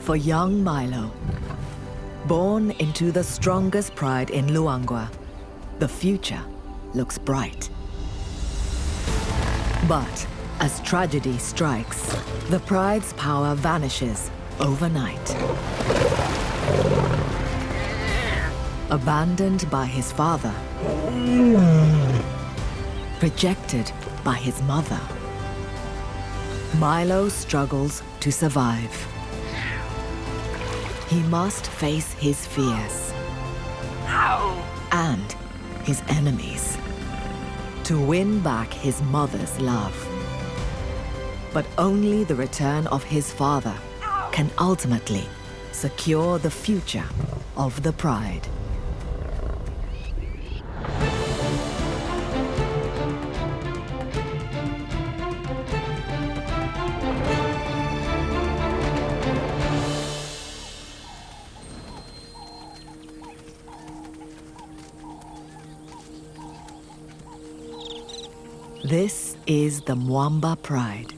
for young Milo. Born into the strongest pride in Luangwa, the future looks bright. But as tragedy strikes, the pride's power vanishes overnight. Abandoned by his father, rejected by his mother, Milo struggles to survive. He must face his fears and his enemies to win back his mother's love. But only the return of his father can ultimately secure the future of the pride. This is the Mwamba Pride,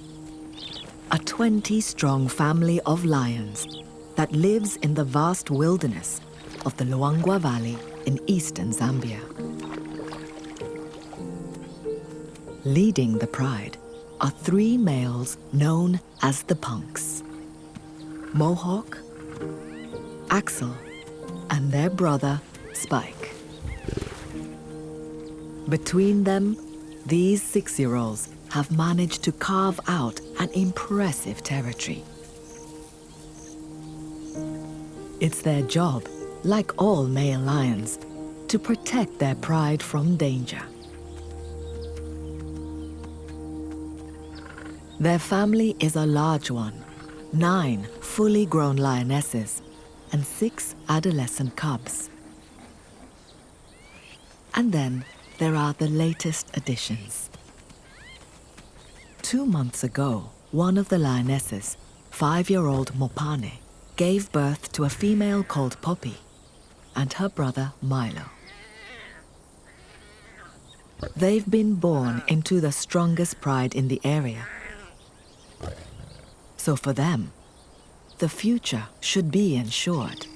a 20-strong family of lions that lives in the vast wilderness of the Luangwa Valley in eastern Zambia. Leading the pride are 3 males known as the Punks: Mohawk, Axel, and their brother, Spike. Between them, these 6-year-olds have managed to carve out an impressive territory. It's their job, like all male lions, to protect their pride from danger. Their family is a large one: 9 fully grown lionesses and 6 adolescent cubs. And then there are the latest additions. 2 months ago, one of the lionesses, 5-year-old Mopane, gave birth to a female called Poppy and her brother Milo. They've been born into the strongest pride in the area. So for them, the future should be ensured.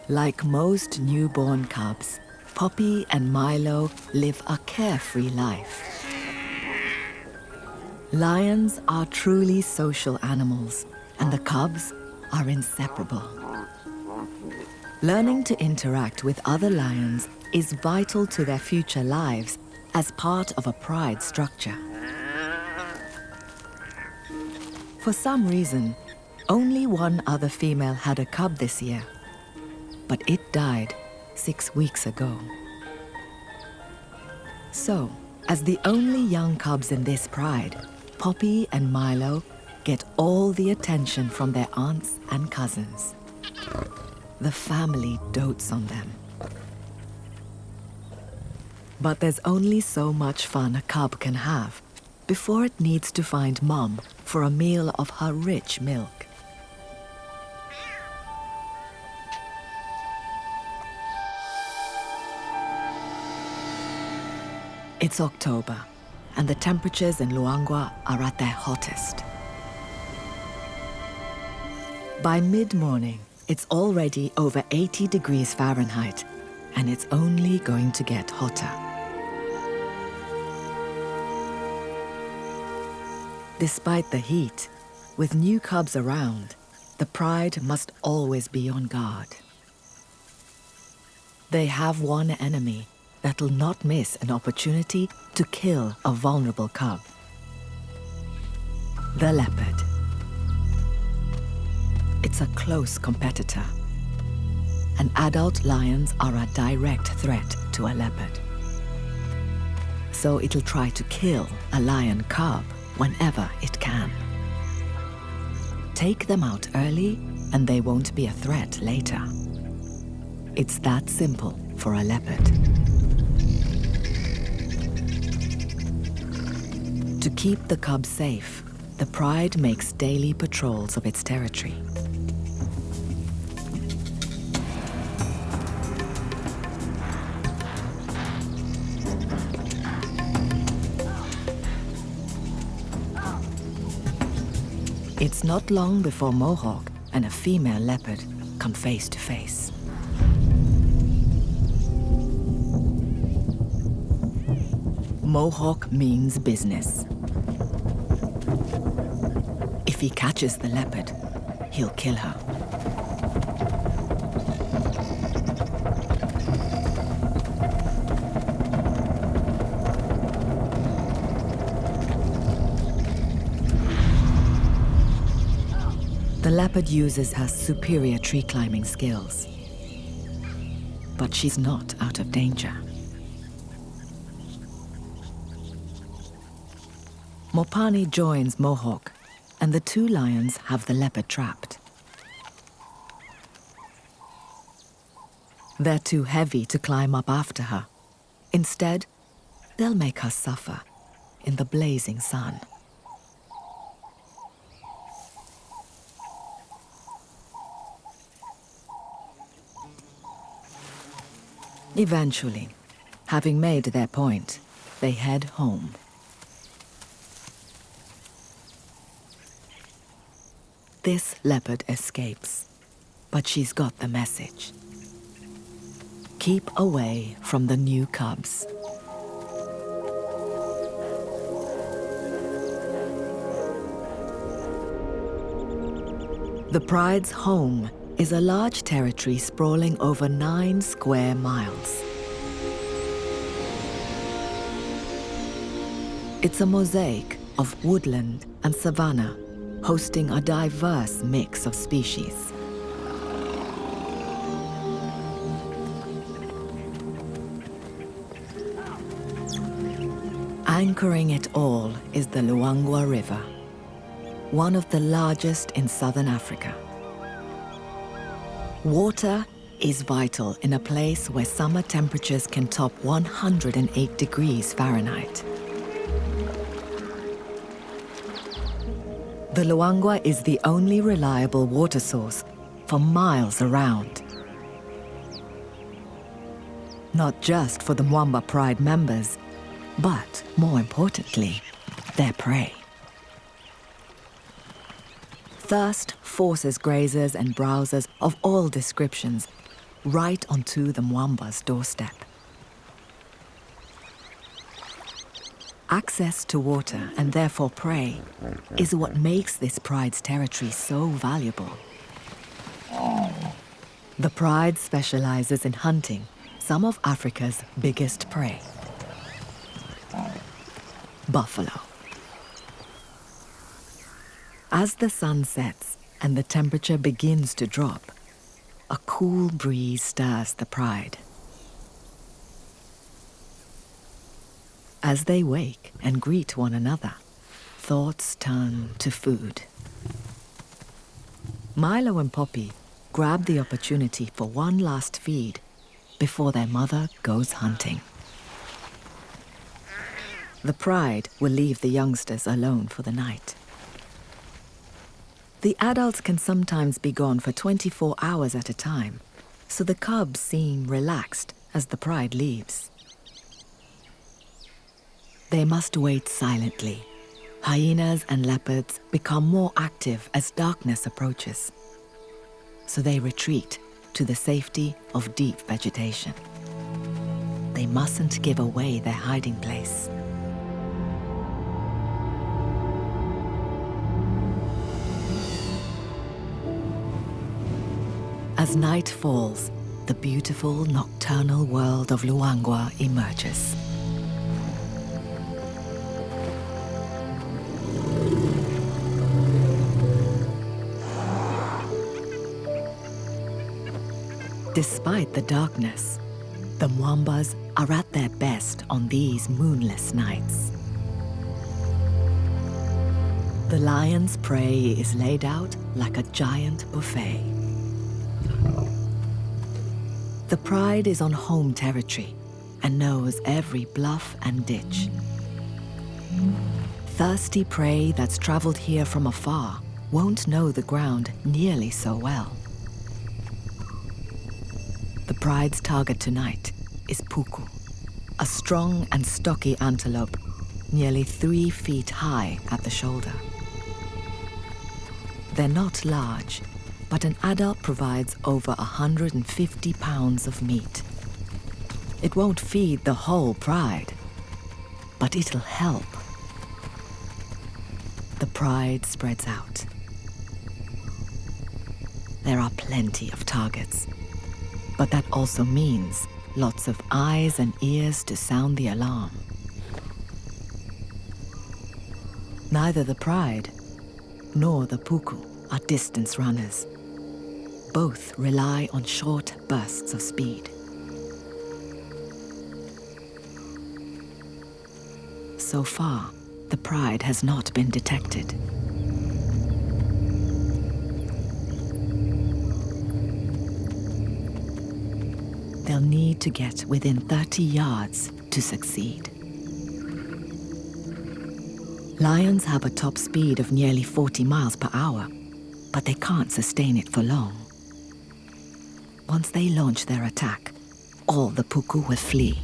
Like most newborn cubs, Poppy and Milo live a carefree life. Lions are truly social animals, and the cubs are inseparable. Learning to interact with other lions is vital to their future lives as part of a pride structure. For some reason, only one other female had a cub this year, but it died 6 weeks ago. So, as the only young cubs in this pride, Poppy and Milo get all the attention from their aunts and cousins. The family dotes on them. But there's only so much fun a cub can have before it needs to find Mom for a meal of her rich milk. It's October, and the temperatures in Luangwa are at their hottest. By mid-morning, it's already over 80 degrees Fahrenheit, and it's only going to get hotter. Despite the heat, with new cubs around, the pride must always be on guard. They have one enemy that'll not miss an opportunity to kill a vulnerable cub: the leopard. It's a close competitor, and adult lions are a direct threat to a leopard. So it'll try to kill a lion cub whenever it can. Take them out early, and they won't be a threat later. It's that simple for a leopard. To keep the cubs safe, the pride makes daily patrols of its territory. It's not long before Mohawk and a female leopard come face to face. Mohawk means business. If he catches the leopard, he'll kill her. The leopard uses her superior tree climbing skills. But she's not out of danger. Mopani joins Mohawk, and the two lions have the leopard trapped. They're too heavy to climb up after her. Instead, they'll make her suffer in the blazing sun. Eventually, having made their point, they head home. This leopard escapes, but she's got the message. Keep away from the new cubs. The pride's home is a large territory sprawling over 9 square miles. It's a mosaic of woodland and savanna, hosting a diverse mix of species. Anchoring it all is the Luangwa River, one of the largest in southern Africa. Water is vital in a place where summer temperatures can top 108 degrees Fahrenheit. The Luangwa is the only reliable water source for miles around. Not just for the Mwamba Pride members, but more importantly, their prey. Thirst forces grazers and browsers of all descriptions right onto the Mwamba's doorstep. Access to water, and therefore prey, is what makes this pride's territory so valuable. The pride specializes in hunting some of Africa's biggest prey: buffalo. As the sun sets and the temperature begins to drop, a cool breeze stirs the pride. As they wake and greet one another, thoughts turn to food. Milo and Poppy grab the opportunity for one last feed before their mother goes hunting. The pride will leave the youngsters alone for the night. The adults can sometimes be gone for 24 hours at a time, so the cubs seem relaxed as the pride leaves. They must wait silently. Hyenas and leopards become more active as darkness approaches, so they retreat to the safety of deep vegetation. They mustn't give away their hiding place. As night falls, the beautiful nocturnal world of Luangwa emerges. Despite the darkness, the Mwambas are at their best on these moonless nights. The lion's prey is laid out like a giant buffet. The pride is on home territory and knows every bluff and ditch. Thirsty prey that's traveled here from afar won't know the ground nearly so well. The pride's target tonight is Puku, a strong and stocky antelope, nearly 3 feet high at the shoulder. They're not large, but an adult provides over 150 pounds of meat. It won't feed the whole pride, but it'll help. The pride spreads out. There are plenty of targets, but that also means lots of eyes and ears to sound the alarm. Neither the pride nor the puku are distance runners. Both rely on short bursts of speed. So far, the pride has not been detected. They'll need to get within 30 yards to succeed. Lions have a top speed of nearly 40 miles per hour, but they can't sustain it for long. Once they launch their attack, all the puku will flee.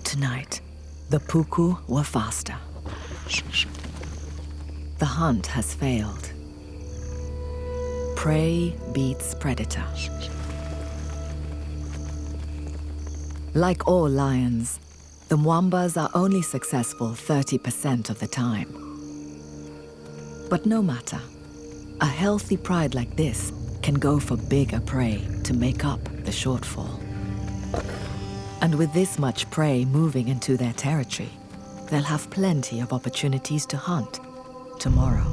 Tonight, the puku were faster. The hunt has failed. Prey beats predator. Like all lions, the Mwambas are only successful 30% of the time. But no matter, a healthy pride like this can go for bigger prey to make up the shortfall. And with this much prey moving into their territory, they'll have plenty of opportunities to hunt tomorrow.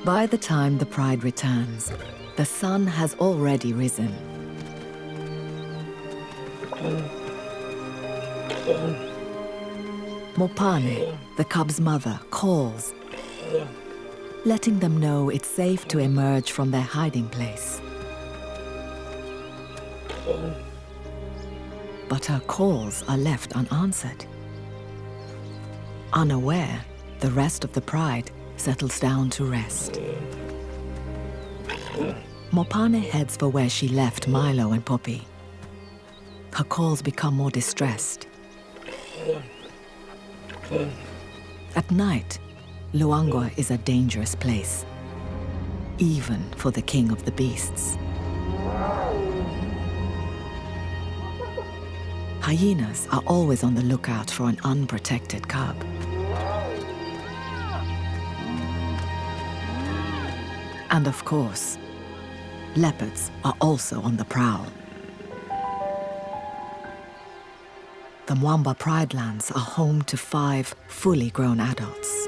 By the time the pride returns, the sun has already risen. Mopane, the cub's mother, calls, letting them know it's safe to emerge from their hiding place. But her calls are left unanswered. Unaware, the rest of the pride settles down to rest. Mopane heads for where she left Milo and Poppy. Her calls become more distressed. At night, Luangwa is a dangerous place, even for the king of the beasts. Hyenas are always on the lookout for an unprotected cub. And of course, leopards are also on the prowl. The Mwamba Pride Lands are home to 5 fully grown adults.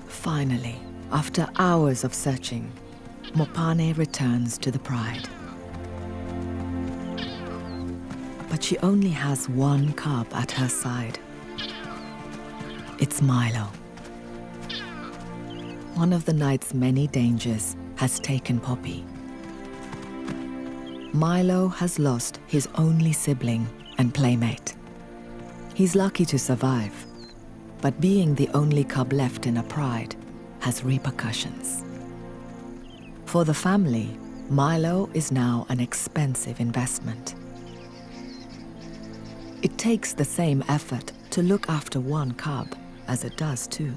Finally, after hours of searching, Mopane returns to the pride. But she only has one cub at her side. It's Milo. One of the night's many dangers has taken Poppy. Milo has lost his only sibling and playmate. He's lucky to survive, but being the only cub left in a pride has repercussions. For the family, Milo is now an expensive investment. It takes the same effort to look after one cub as it does two.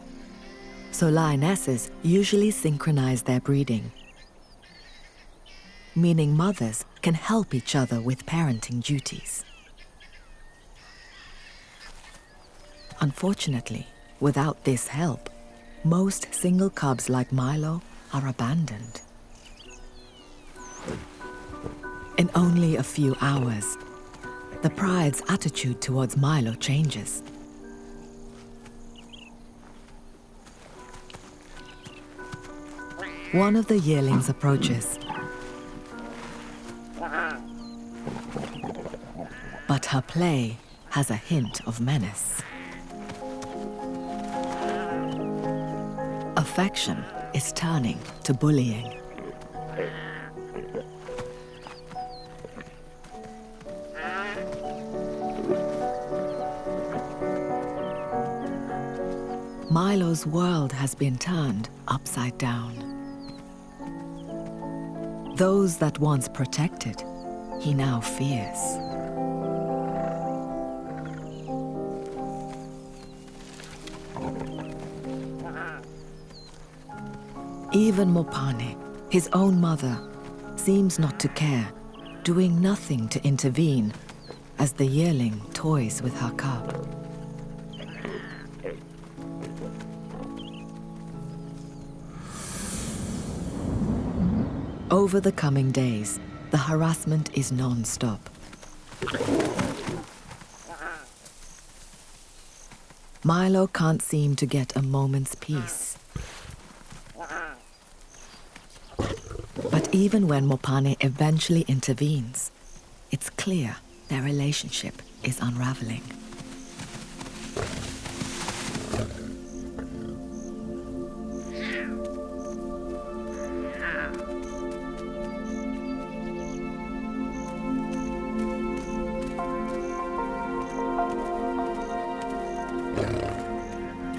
So lionesses usually synchronize their breeding. meaning mothers can help each other with parenting duties. Unfortunately, without this help, most single cubs like Milo are abandoned. In only a few hours, the pride's attitude towards Milo changes. One of the yearlings approaches, but her play has a hint of menace. Affection is turning to bullying. Milo's world has been turned upside down. Those that once protected, he now fears. Even Mopane, his own mother, seems not to care, doing nothing to intervene as the yearling toys with her cub. Over the coming days, the harassment is non-stop. Milo can't seem to get a moment's peace. But even when Mopane eventually intervenes, it's clear their relationship is unraveling.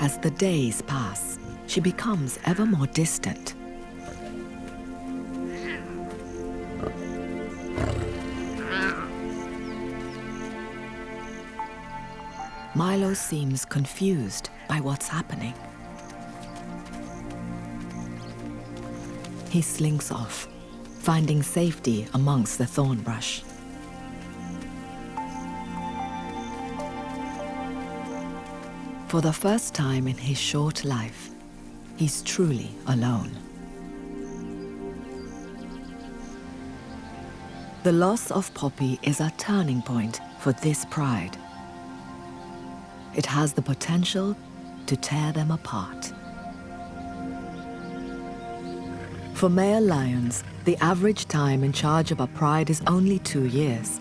As the days pass, she becomes ever more distant. Milo seems confused by what's happening. He slinks off, finding safety amongst the thorn brush. For the first time in his short life, he's truly alone. The loss of Poppy is a turning point for this pride. It has the potential to tear them apart. For male lions, the average time in charge of a pride is only 2 years.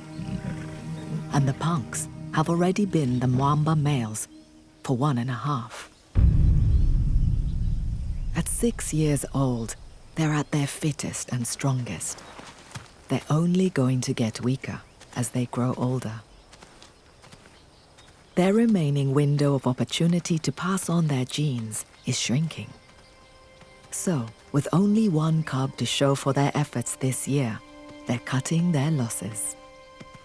And the punks have already been the Mwamba males for 1.5. At 6 years old, they're at their fittest and strongest. They're only going to get weaker as they grow older. Their remaining window of opportunity to pass on their genes is shrinking. So, with only one cub to show for their efforts this year, they're cutting their losses,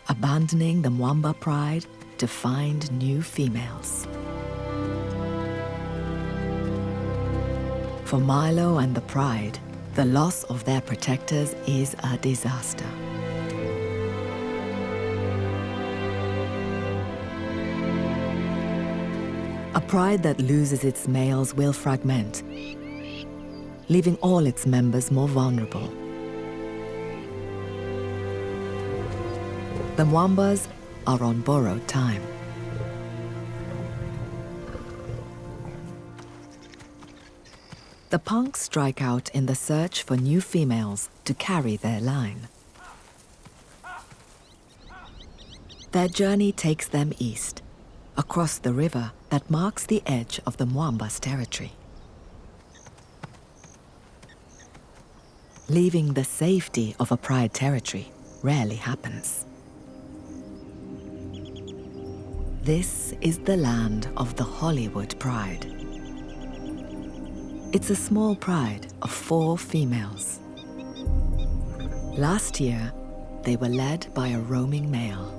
abandoning the Mwamba pride to find new females. For Milo and the pride, the loss of their protectors is a disaster. A pride that loses its males will fragment, leaving all its members more vulnerable. The Mwambas are on borrowed time. The punks strike out in the search for new females to carry their line. Their journey takes them east, across the river that marks the edge of the Mwamba's territory. Leaving the safety of a pride territory rarely happens. This is the land of the Hollywood Pride. It's a small pride of 4 females. Last year, they were led by a roaming male.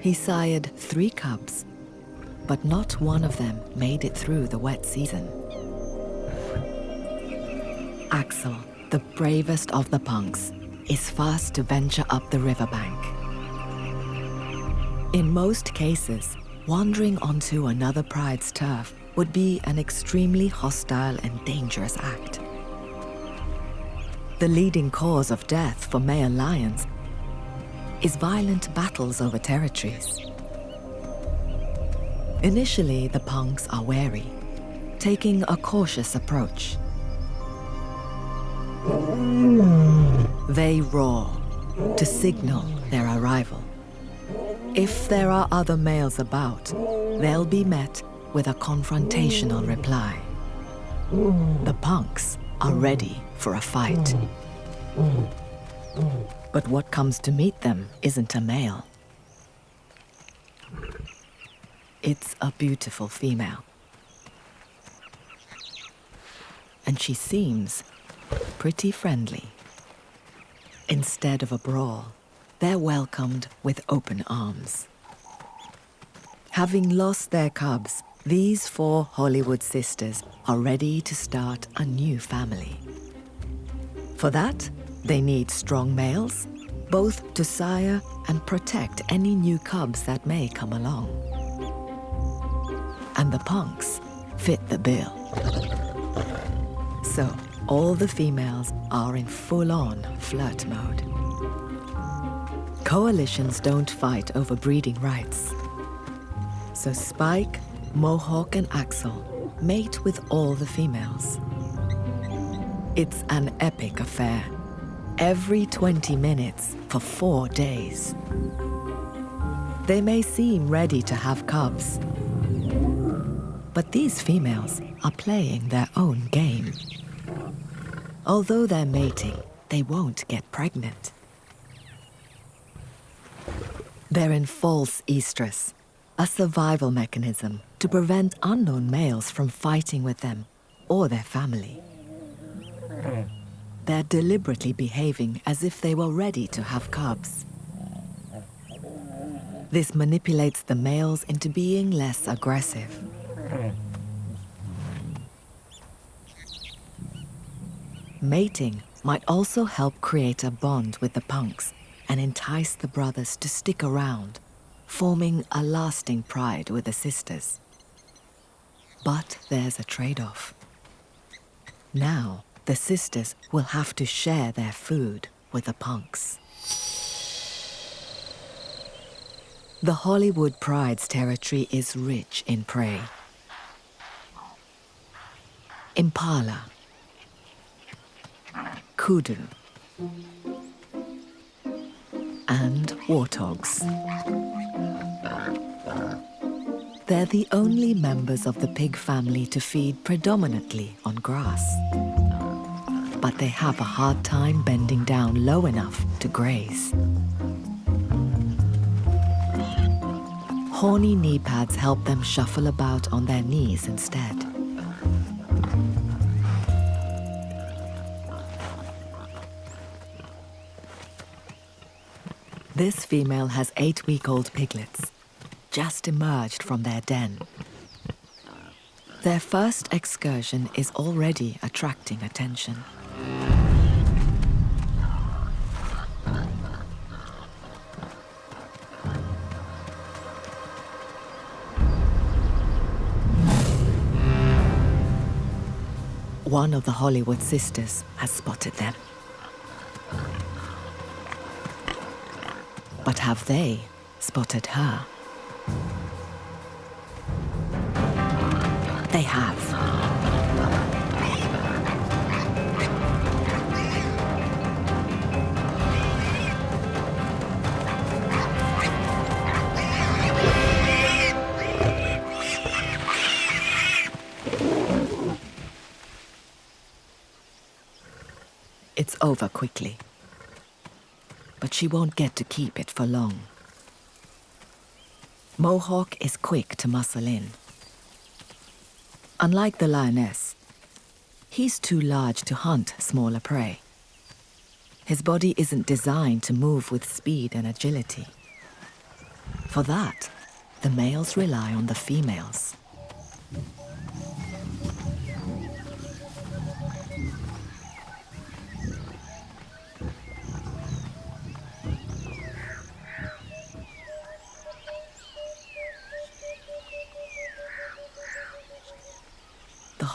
He sired 3 cubs, but not one of them made it through the wet season. Axel, the bravest of the punks is first to venture up the riverbank. In most cases, wandering onto another pride's turf would be an extremely hostile and dangerous act. The leading cause of death for male lions is violent battles over territories. Initially, the punks are wary, taking a cautious approach. They roar to signal their arrival. If there are other males about, they'll be met with a confrontational reply. The punks are ready for a fight. But what comes to meet them isn't a male. It's a beautiful female. And she seems pretty friendly. Instead of a brawl, they're welcomed with open arms. Having lost their cubs, these 4 Hollywood sisters are ready to start a new family. For that, they need strong males, both to sire and protect any new cubs that may come along. And the punks fit the bill. So, all the females are in full-on flirt mode. Coalitions don't fight over breeding rights. So Spike, Mohawk, and Axel mate with all the females. It's an epic affair. Every 20 minutes for 4 days. They may seem ready to have cubs, but these females are playing their own game. Although they're mating, they won't get pregnant. They're in false estrus, a survival mechanism to prevent unknown males from fighting with them or their family. They're deliberately behaving as if they were ready to have cubs. This manipulates the males into being less aggressive. Mating might also help create a bond with the punks and entice the brothers to stick around, forming a lasting pride with the sisters. But there's a trade-off. Now, the sisters will have to share their food with the punks. The Hollywood Pride's territory is rich in prey. Impala, kudu, and warthogs. They're the only members of the pig family to feed predominantly on grass. But they have a hard time bending down low enough to graze. Horny knee pads help them shuffle about on their knees instead. This female has 8-week-old piglets, just emerged from their den. Their first excursion is already attracting attention. One of the Hollywood sisters has spotted them. But have they spotted her? They have. It's over quickly. But she won't get to keep it for long. Mohawk is quick to muscle in. Unlike the lioness, he's too large to hunt smaller prey. His body isn't designed to move with speed and agility. For that, the males rely on the females.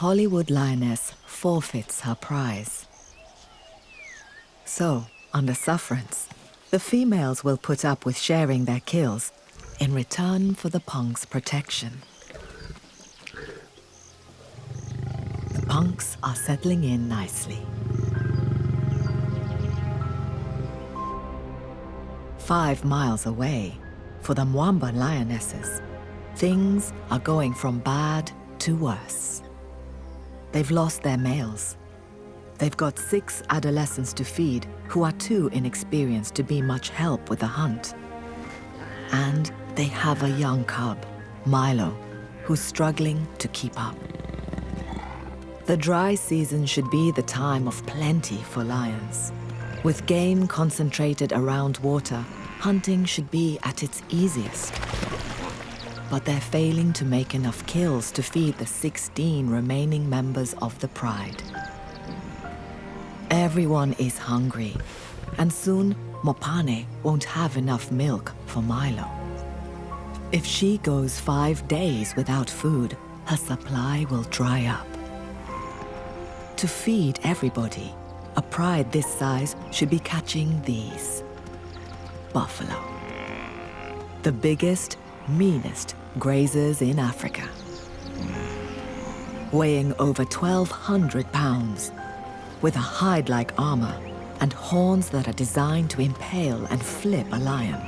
Hollywood lioness forfeits her prize. So, under sufferance, the females will put up with sharing their kills in return for the punk's protection. The punks are settling in nicely. 5 miles away, for the Mwamba lionesses, things are going from bad to worse. They've lost their males. They've got 6 adolescents to feed who are too inexperienced to be much help with the hunt. And they have a young cub, Milo, who's struggling to keep up. The dry season should be the time of plenty for lions. With game concentrated around water, hunting should be at its easiest. But they're failing to make enough kills to feed the 16 remaining members of the Pride. Everyone is hungry, and soon Mopane won't have enough milk for Milo. If she goes 5 days without food, her supply will dry up. To feed everybody, a pride this size should be catching these. Buffalo. The biggest, meanest grazers in Africa. Weighing over 1,200 pounds, with a hide-like armor and horns that are designed to impale and flip a lion.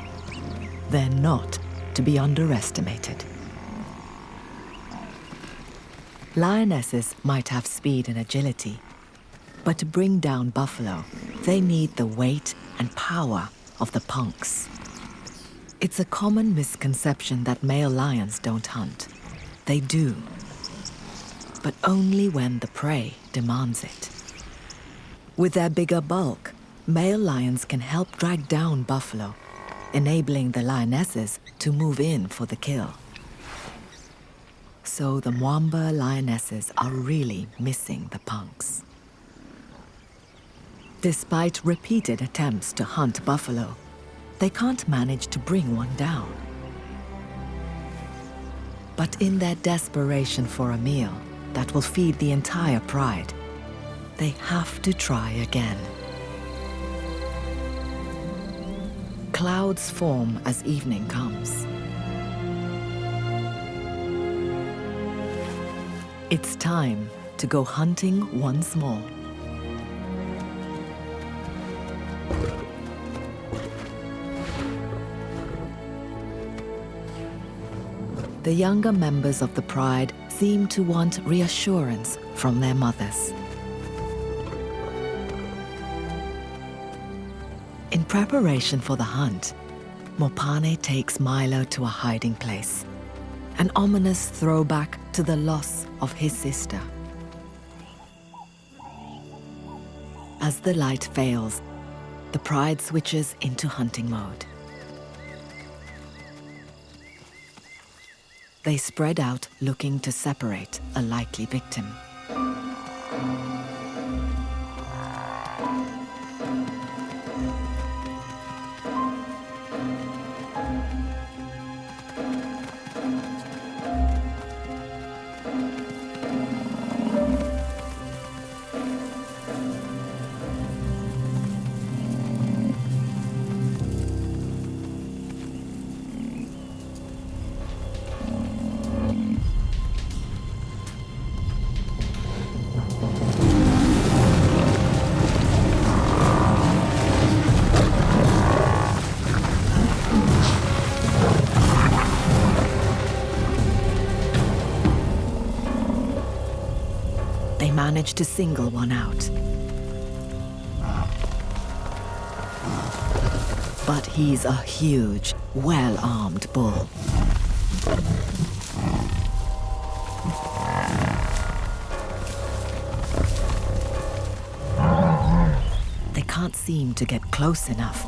They're not to be underestimated. Lionesses might have speed and agility, but to bring down buffalo, they need the weight and power of the punks. It's a common misconception that male lions don't hunt. They do, but only when the prey demands it. With their bigger bulk, male lions can help drag down buffalo, enabling the lionesses to move in for the kill. So the Mwamba lionesses are really missing the punks. Despite repeated attempts to hunt buffalo, they can't manage to bring one down. But in their desperation for a meal that will feed the entire pride, they have to try again. Clouds form as evening comes. It's time to go hunting once more. The younger members of the Pride seem to want reassurance from their mothers. In preparation for the hunt, Mopane takes Milo to a hiding place, an ominous throwback to the loss of his sister. As the light fails, the Pride switches into hunting mode. They spread out, looking to separate a likely victim. Managed to single one out. But he's a huge, well-armed bull. They can't seem to get close enough,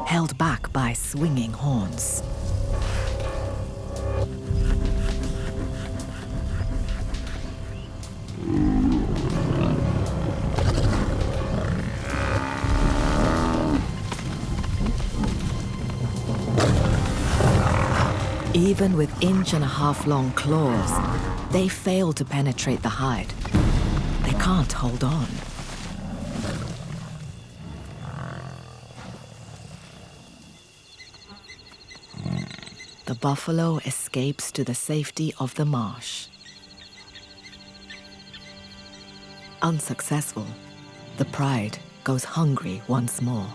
held back by swinging horns. Even with 1.5-inch long claws, They fail to penetrate the hide. They can't hold on. The buffalo escapes to the safety of the marsh. Unsuccessful, the pride goes hungry once more.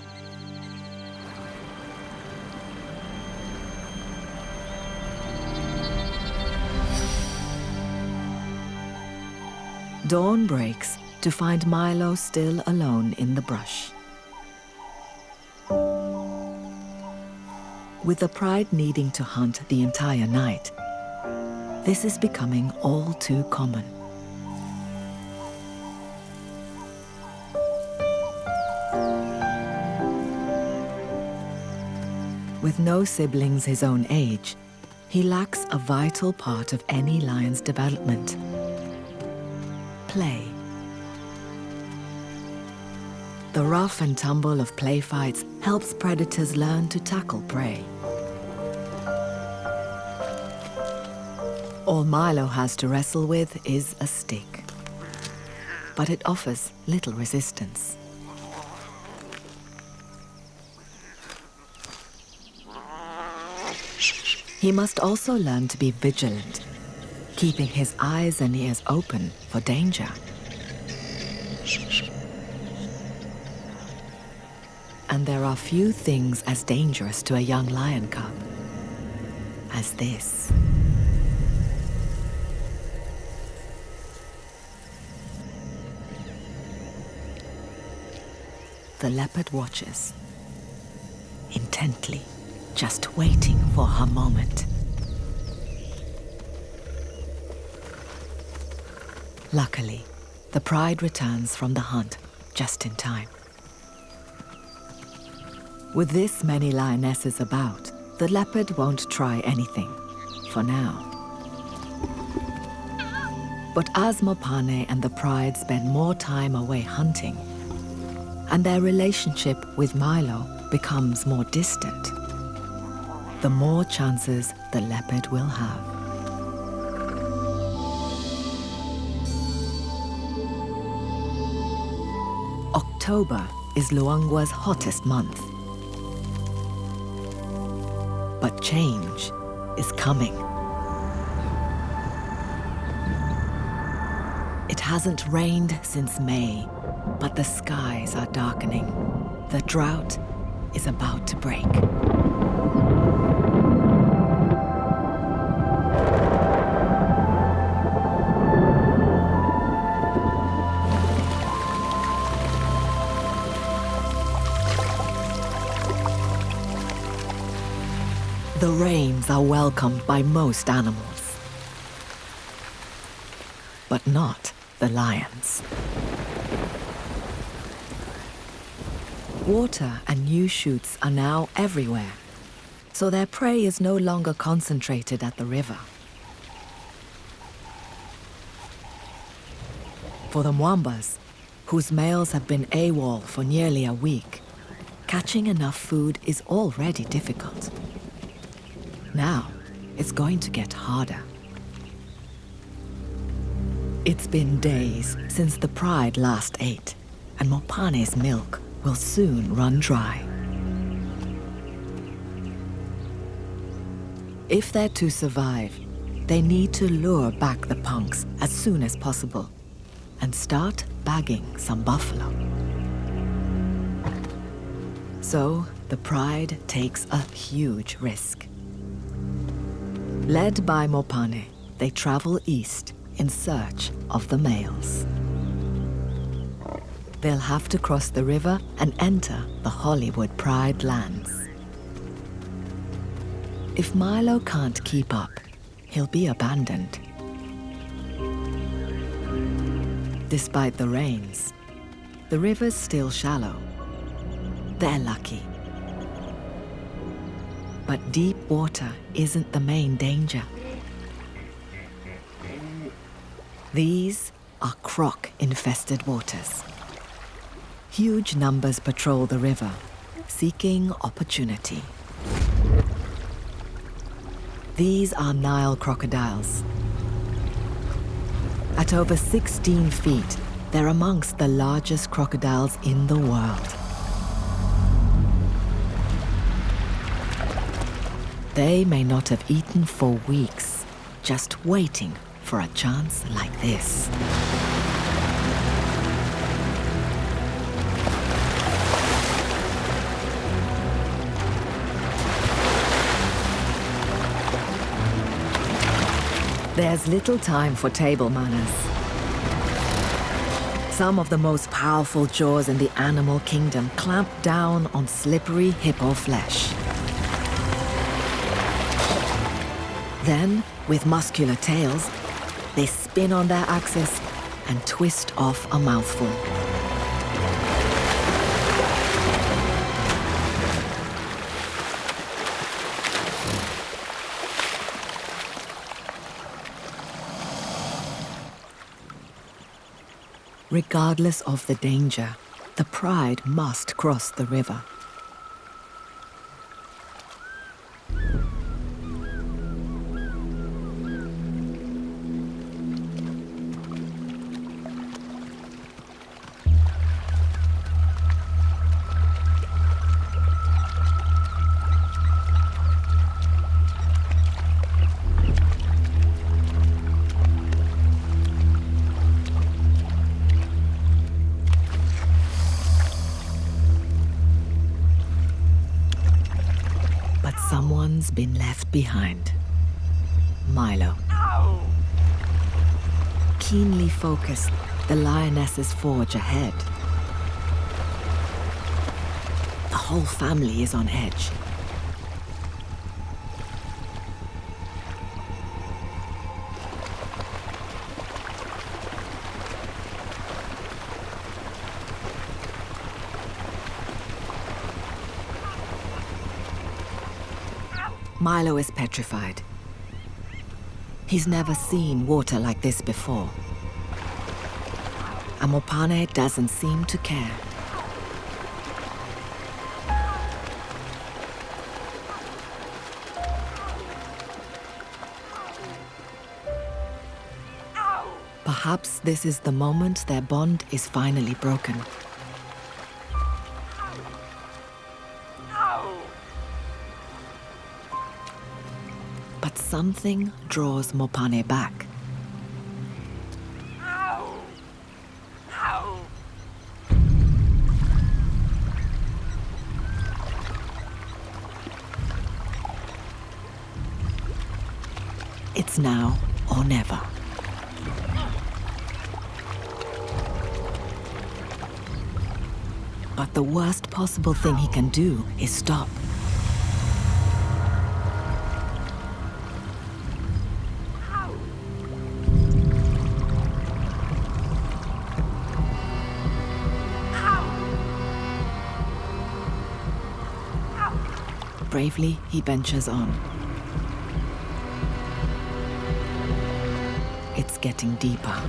Dawn breaks to find Milo still alone in the brush. With the pride needing to hunt the entire night, this is becoming all too common. With no siblings his own age, he lacks a vital part of any lion's development: play. The rough and tumble of play fights helps predators learn to tackle prey. All Milo has to wrestle with is a stick, but it offers little resistance. He must also learn to be vigilant, keeping his eyes and ears open for danger. And there are few things as dangerous to a young lion cub as this. The leopard watches, intently, just waiting for her moment. Luckily, the pride returns from the hunt just in time. With this many lionesses about, the leopard won't try anything, for now. But as Mopane and the pride spend more time away hunting, and their relationship with Milo becomes more distant, the more chances the leopard will have. October is Luangwa's hottest month. But change is coming. It hasn't rained since May, but the skies are darkening. The drought is about to break. The rains are welcomed by most animals, but not the lions. Water and new shoots are now everywhere, so their prey is no longer concentrated at the river. For the Mwambas, whose males have been AWOL for nearly a week, catching enough food is already difficult. Now, it's going to get harder. It's been days since the pride last ate, and Mopane's milk will soon run dry. If they're to survive, they need to lure back the punks as soon as possible and start bagging some buffalo. So, the pride takes a huge risk. Led by Mopane, they travel east in search of the males. They'll have to cross the river and enter the Hollywood Pride lands. If Milo can't keep up, he'll be abandoned. Despite the rains, the river's still shallow. They're lucky. But deep water isn't the main danger. These are croc-infested waters. Huge numbers patrol the river, seeking opportunity. These are Nile crocodiles. At over 16 feet, they're amongst the largest crocodiles in the world. They may not have eaten for weeks, just waiting for a chance like this. There's little time for table manners. Some of the most powerful jaws in the animal kingdom clamp down on slippery hippo flesh. Then, with muscular tails, they spin on their axis and twist off a mouthful. Regardless of the danger, the pride must cross the river. Someone's been left behind. Milo. Ow! Keenly focused, the lionesses forge ahead. The whole family is on edge. Milo is petrified. He's never seen water like this before. And Mopane doesn't seem to care. Perhaps this is the moment their bond is finally broken. But something draws Mopane back. It's now or never. But the worst possible thing he can do is stop. Bravely, he ventures on. It's getting deeper.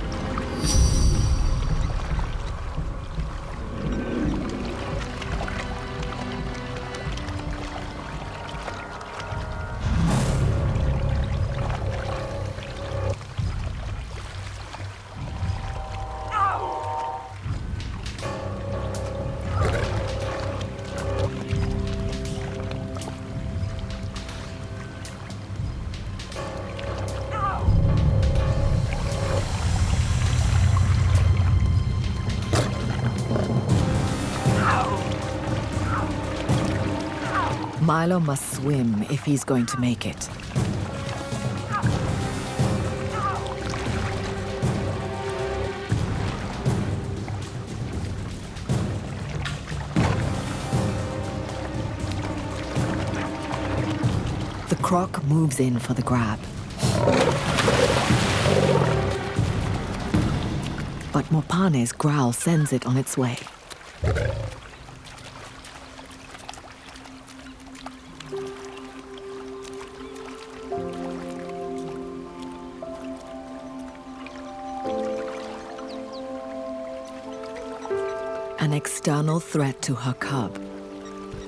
Milo must swim if he's going to make it. The croc moves in for the grab. But Mopane's growl sends it on its way. An external threat to her cub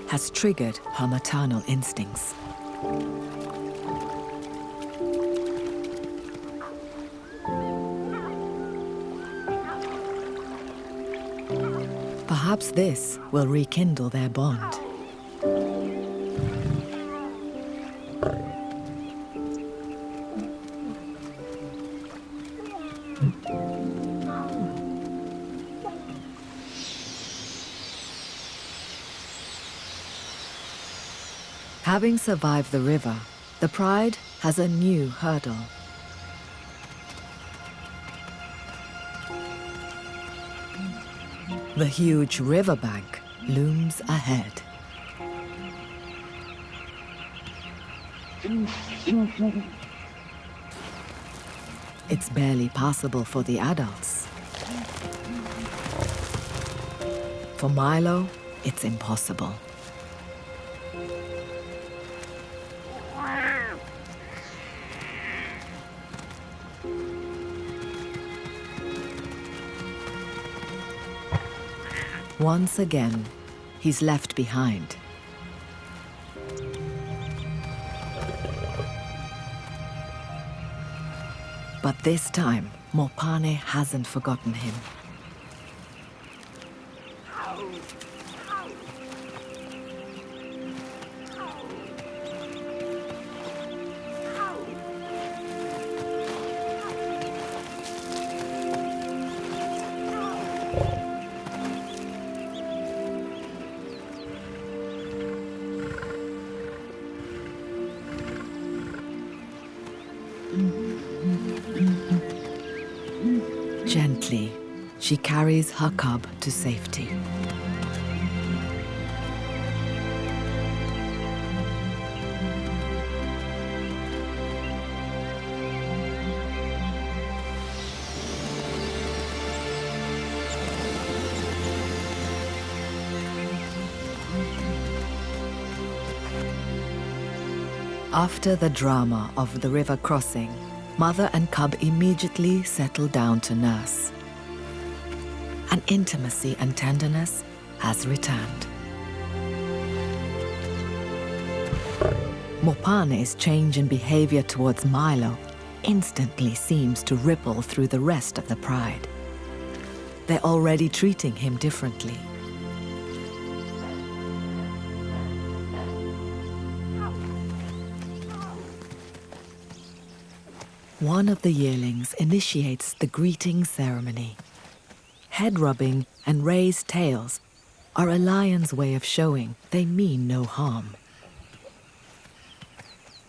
has triggered her maternal instincts. Perhaps this will rekindle their bond. Having survived the river, the Pride has a new hurdle. The huge riverbank looms ahead. It's barely passable for the adults. For Milo, it's impossible. Once again, he's left behind. But this time, Mopane hasn't forgotten him. Gently, she carries her cub to safety. After the drama of the river crossing, mother and cub immediately settle down to nurse. An intimacy and tenderness has returned. Mopane's change in behavior towards Milo instantly seems to ripple through the rest of the Pride. They're already treating him differently. One of the yearlings initiates the greeting ceremony. Head rubbing and raised tails are a lion's way of showing they mean no harm.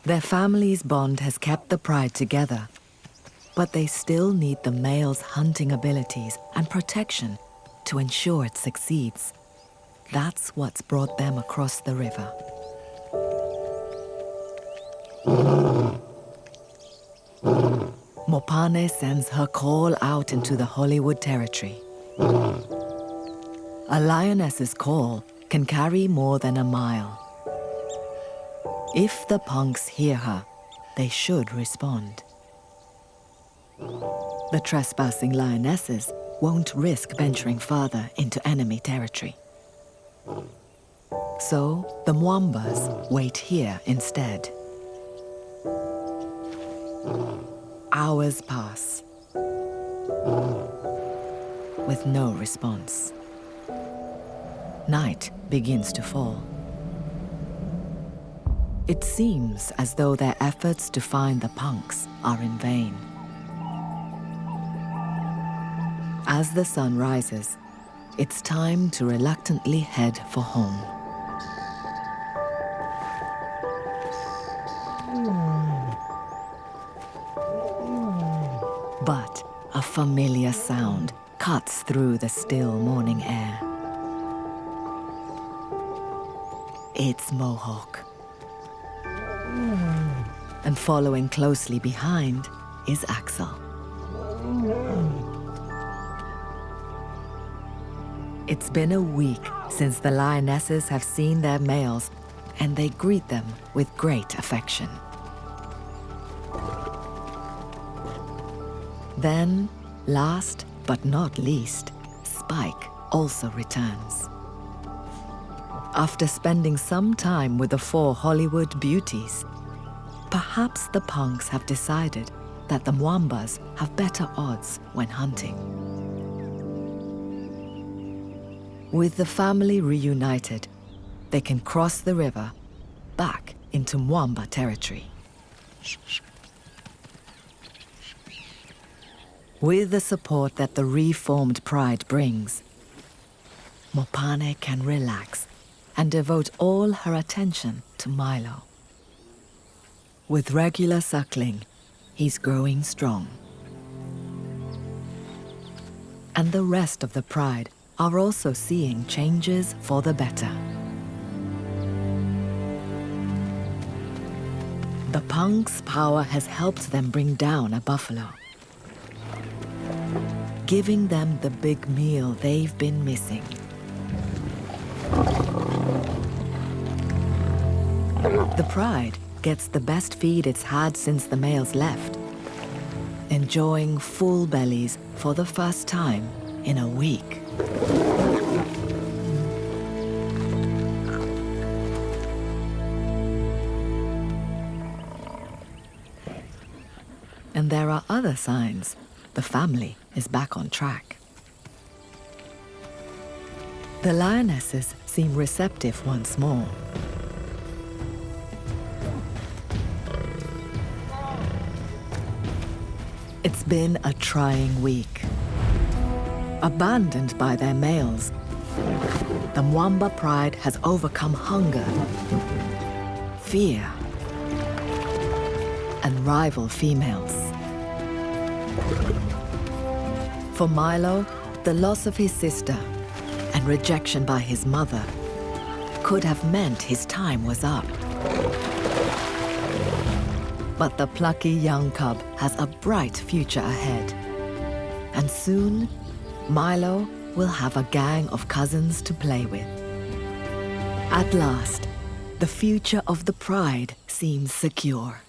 Their family's bond has kept the Pride together, but they still need the male's hunting abilities and protection to ensure it succeeds. That's what's brought them across the river. Mopane sends her call out into the Hollywood territory. A lioness's call can carry more than a mile. If the punks hear her, they should respond. The trespassing lionesses won't risk venturing further into enemy territory. So the Mwambas wait here instead. Hours pass, with no response. Night begins to fall. It seems as though their efforts to find the punks are in vain. As the sun rises, it's time to reluctantly head for home. But a familiar sound cuts through the still morning air. It's Mohawk. And following closely behind is Axel. It's been a week since the lionesses have seen their males, and they greet them with great affection. Then, last but not least, Spike also returns. After spending some time with the 4 Hollywood beauties, perhaps the punks have decided that the Mwambas have better odds when hunting. With the family reunited, they can cross the river back into Mwamba territory. With the support that the reformed pride brings, Mopane can relax and devote all her attention to Milo. With regular suckling, he's growing strong. And the rest of the pride are also seeing changes for the better. The punk's power has helped them bring down a buffalo, giving them the big meal they've been missing. The pride gets the best feed it's had since the males left, enjoying full bellies for the first time in a week. And there are other signs the family is back on track. The lionesses seem receptive once more. It's been a trying week. Abandoned by their males, the Mwamba pride has overcome hunger, fear, and rival females. For Milo, the loss of his sister and rejection by his mother could have meant his time was up. But the plucky young cub has a bright future ahead. And soon, Milo will have a gang of cousins to play with. At last, the future of the pride seems secure.